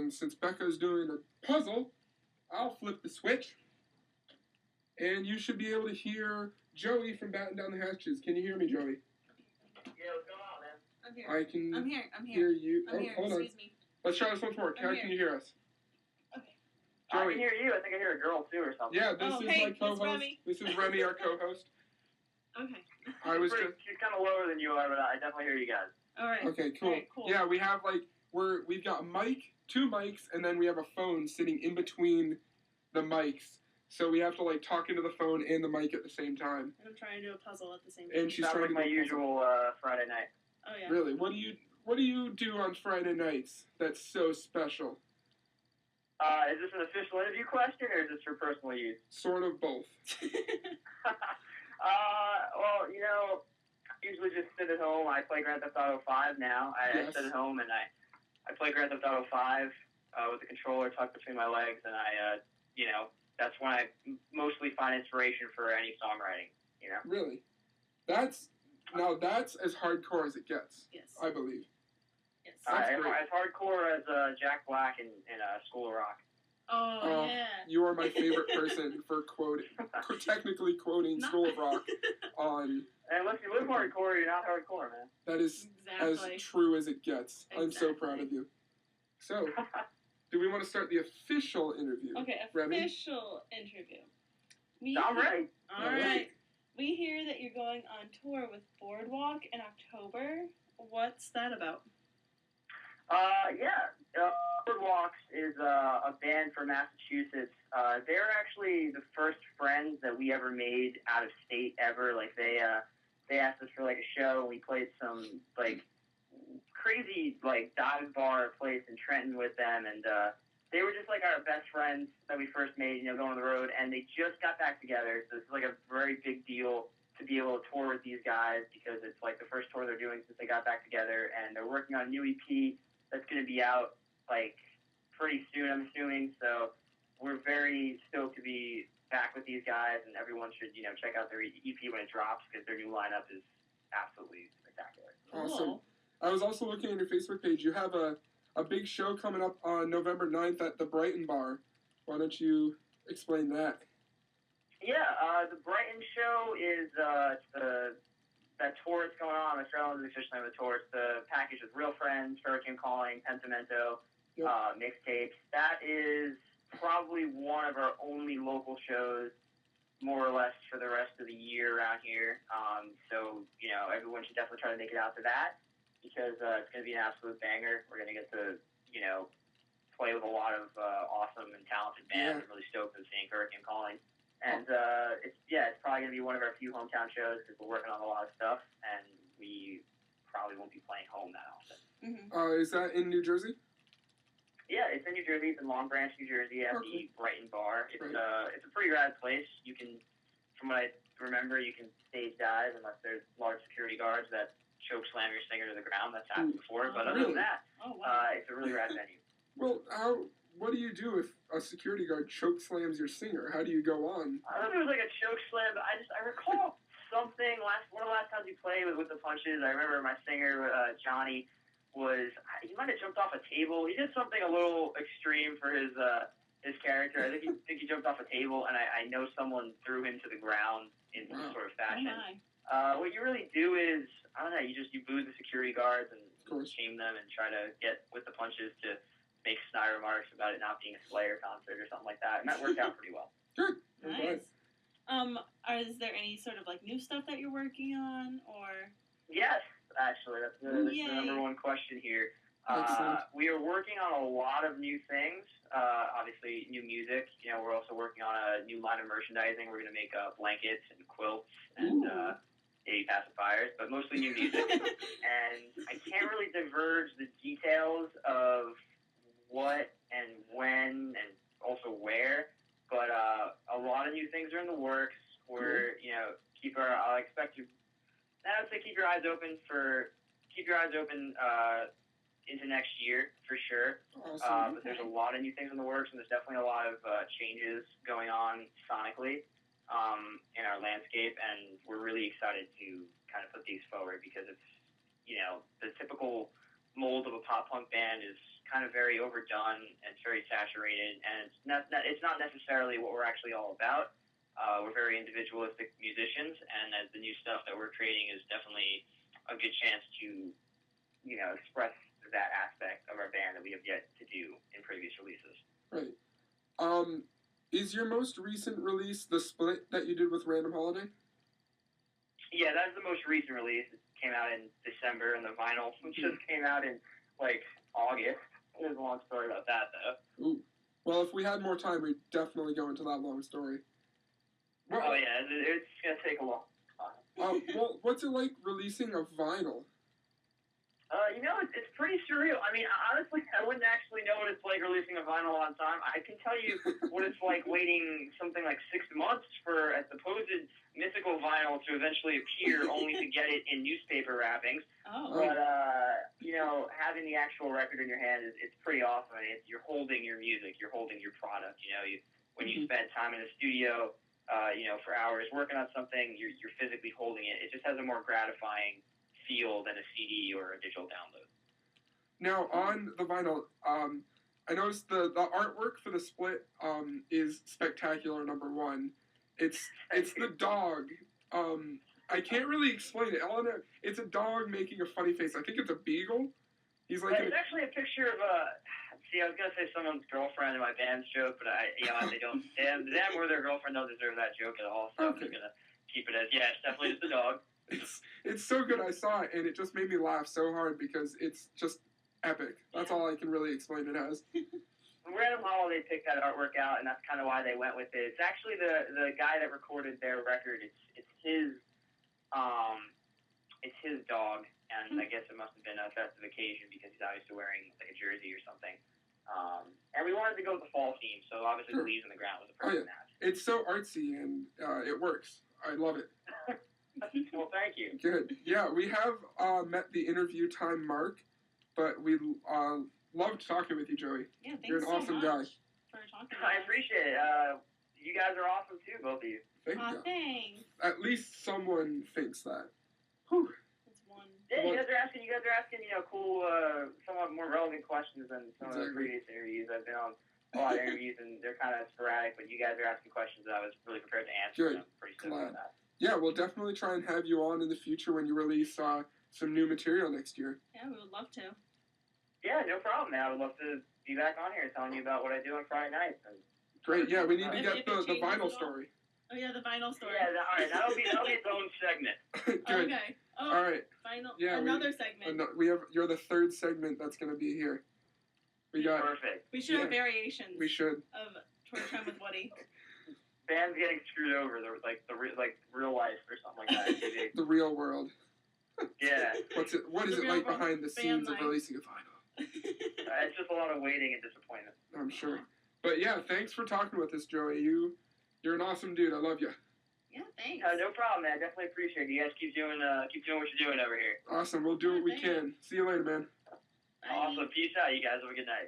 And since Becca's doing a puzzle, I'll flip the switch. And you should be able to hear Joey from Batten Down the Hatches. Can you hear me, Joey? Yeah, what's going on, man? I'm here. I can I'm here. hear you. I'm here. Hold on. Excuse me. Let's try this once more. How can you hear us? Okay. I Joey. can hear you. I think I hear a girl, too, or something. Yeah, this is hey, my co-host. Remy. This is Remy, our co-host. Okay. She's kind of lower than you are, but I definitely hear you guys. All right. Okay, cool. All right, cool. Yeah, we have we've got a mic, 2 mics, and then we have a phone sitting in between the mics. So we have to talk into the phone and the mic at the same time. And I'm trying to do a puzzle at the same time. And she's Sounds trying like to my do a puzzle. usual Friday night. Oh yeah. Really? What do you do on Friday nights that's so special? Is this an official interview question, or is this for personal use? Sort of both. Well, I usually just sit at home. I play Grand Theft Auto 5 now. I sit at home and I play Grand Theft Auto 5 with the controller tucked between my legs, and that's when I mostly find inspiration for any songwriting. Really? That's as hardcore as it gets. Yes. I believe. Yes. That's great. As hardcore as Jack Black in School of Rock. Oh yeah. You are my favorite person for technically quoting School of Rock on. And unless you live hardcore, you're not hardcore, man. That is exactly as true as it gets. Exactly. I'm so proud of you. So, do we want to start the official interview? Okay, Remy? official interview. I'm ready. All right. We hear that you're going on tour with Boardwalk in October. What's that about? Boardwalks is a band from Massachusetts. They're actually the first friends that we ever made out of state ever. They asked us for a show, and we played some crazy dive bar place in Trenton with them, and they were just our best friends that we first made, going on the road, and they just got back together. So it's a very big deal to be able to tour with these guys because it's the first tour they're doing since they got back together, and they're working on a new EP that's going to be out pretty soon, I'm assuming. So we're very stoked to be back with these guys, and everyone should check out their EP when it drops because their new lineup is absolutely spectacular. Awesome. I was also looking at your Facebook page. You have a big show coming up on November 9th at the Brighton Bar. Why don't you explain that? Yeah, the Brighton show is that tour that's going on. Australian is the official name of the tour. It's the package with Real Friends, Hurricane Calling, Pentimento, mixtapes. That is probably one of our only local shows, more or less, for the rest of the year around here. So, everyone should definitely try to make it out to that because it's going to be an absolute banger. We're going to get to, play with a lot of awesome and talented bands. I'm really stoked on seeing Hurricane Calling. And it's probably going to be one of our few hometown shows because we're working on a lot of stuff, and we probably won't be playing home that often. Mm-hmm. Is that in New Jersey? Yeah, it's in New Jersey. It's in Long Branch, New Jersey, at the Brighton Bar. It's a pretty rad place. You can, from what I remember, you can stage dive unless there's large security guards that choke slam your singer to the ground. That's happened before, but other than that, it's a really rad venue. Well, what do you do if a security guard choke slams your singer? How do you go on? I don't know if it was a choke slam, but I recall something one of the last times we played with the punches. I remember my singer Johnny he might have jumped off a table. He did something a little extreme for his character. I think he jumped off a table, and I know someone threw him to the ground in some sort of fashion. What you really do is, I don't know, you boo the security guards and shame them and try to get with the punches to make snide remarks about it not being a Slayer concert or something like that, and that worked out pretty well. Good. Nice. Is there any sort of new stuff that you're working on, or? Yes, actually, that's the number one question here. We are working on a lot of new things. Obviously, new music. We're also working on a new line of merchandising. We're going to make blankets and quilts and baby pacifiers, but mostly new music. And I can't really diverge the details of what and when and also where, but a lot of new things are in the works. We're keep your eyes open into next year for sure. Awesome. But there's a lot of new things in the works, and there's definitely a lot of changes going on sonically in our landscape, and we're really excited to kind of put these forward because it's the typical mold of a pop punk band is kind of very overdone and it's very saturated, and it's not necessarily what we're actually all about. We're very individualistic musicians, and the new stuff that we're creating is definitely a good chance to, express that aspect of our band that we have yet to do in previous releases. Right. Is your most recent release the split that you did with Random Holiday? Yeah, that's the most recent release. It came out in December, and the vinyl just came out in, August. There's a long story about that, though. Ooh. Well, if we had more time, we'd definitely go into that long story. Well, oh, yeah, it's going to take a long time. Well, what's it like releasing a vinyl? It's pretty surreal. I mean, honestly, I wouldn't actually know what it's like releasing a vinyl on time. I can tell you what it's like waiting something like 6 months for a supposed mythical vinyl to eventually appear, only to get it in newspaper wrappings. Oh. But, having the actual record in your hand it's pretty awesome. I mean, you're holding your music. You're holding your product. When you spend time in the studio, for hours working on something, you're physically holding it. It just has a more gratifying feel than a CD or a digital download. Now, on the vinyl, I noticed the artwork for the split is spectacular, number one. It's the dog. I can't really explain it. Eleanor, it's a dog making a funny face. I think it's a beagle. He's like... It's actually a picture of See, I was going to say someone's girlfriend in my band's joke, but they don't... Them or their girlfriend don't deserve that joke at all, so okay. I'm just going to keep it as... Yeah, it's definitely just a dog. It's so good. I saw it, and it just made me laugh so hard because it's just epic. That's all I can really explain it as. Random Holiday picked that artwork out, and that's kind of why they went with it. It's actually the guy that recorded their record. It's his dog, and I guess it must have been a festive occasion because he's obviously wearing like a jersey or something. And we wanted to go with the fall theme, so obviously the leaves on the ground was a perfect match. It's so artsy, and it works. I love it. Well, thank you. Good. Yeah, we have met the interview time mark, but we loved talking with you, Joey. Yeah, thanks You're an awesome guy. For talking. I appreciate it. You guys are awesome too, both of you. Thank you. Thanks. At least someone thinks that. Whew. That's one. Yeah, you guys are asking, cool, somewhat more relevant questions than some of the previous interviews. I've been on a lot of interviews, and they're kind of sporadic, but you guys are asking questions that I was really prepared to answer. Good. I'm pretty stoked on that. Yeah, we'll definitely try and have you on in the future when you release some new material next year. Yeah, we would love to. Yeah, no problem, man. I would love to be back on here telling you about what I do on Friday nights. Great, yeah, we need to get the vinyl story. Oh, yeah, the vinyl story. Yeah, all right, that'll be its own segment. Good. Okay. Oh, all right. Another segment. You're the third segment that's going to be here. Perfect. We should have variations. We should. Of Twerk Time with Woody. Band's getting screwed over. There was the real life or something like that. The real world. Yeah. What is it like behind the scenes of releasing a vinyl? It's just a lot of waiting and disappointment. I'm sure. But yeah, thanks for talking with us, Joey. You're an awesome dude. I love you. Yeah, thanks. No problem, man. Definitely appreciate it. You guys keep doing what you're doing over here. Awesome. We'll do what we can. See you later, man. Bye. Awesome. Peace out, you guys. Have a good night.